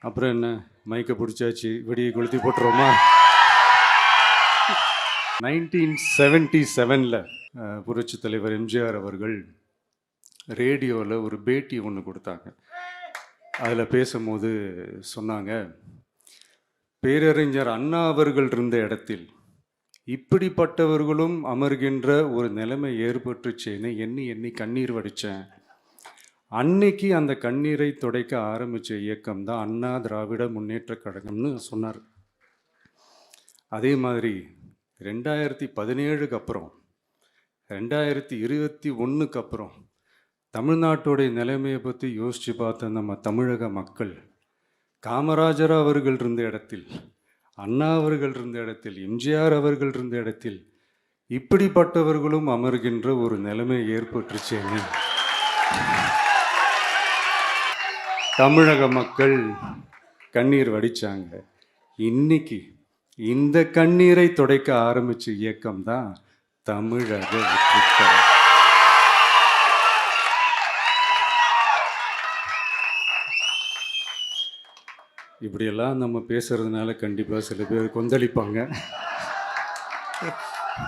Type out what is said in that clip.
அப்புறம் என்ன, மைக்கை பிடிச்சாச்சு, வெடியை கொளுத்தி போட்டுருவோமா? 1977 புரட்சி தலைவர் எம்ஜிஆர் அவர்கள் ரேடியோவில் ஒரு பேட்டி ஒன்று கொடுத்தாங்க. அதில் பேசும்போது சொன்னாங்க, பேரறிஞர் அண்ணா அவர்கள் இருந்த இடத்தில் இப்படிப்பட்டவர்களும் அமர்கின்ற ஒரு நிலைமை ஏற்பட்டுச்சேன்னு எண்ணி எண்ணி கண்ணீர் வடித்தேன். அன்னைக்கு அந்த கண்ணீரை துடைக்க ஆரம்பித்த இயக்கம் தான் அண்ணா திராவிட முன்னேற்ற கழகம்னு சொன்னார். அதே மாதிரி 2017 அப்புறம் 2021 அப்புறம் தமிழ்நாட்டுடைய நிலைமையை பற்றி யோசித்து பார்த்த நம்ம தமிழக மக்கள் காமராஜர் அவர்கள் இருந்த இடத்தில், அண்ணா அவர்கள் இருந்த இடத்தில், எம்ஜிஆர் அவர்கள் இருந்த இடத்தில் இப்படிப்பட்டவர்களும் அமர்கின்ற ஒரு நிலைமை ஏற்பட்டுச்சேன்னு தமிழக மக்கள் கண்ணீர் வடித்தாங்க. இன்னைக்கு இந்த கண்ணீரை துடைக்க ஆரம்பிச்ச இயக்கம் தான் தமிழக வெற்றிக்கழகம். இப்படியெல்லாம் நம்ம பேசுறதுனால கண்டிப்பாக சில பேர் கொந்தளிப்பாங்க.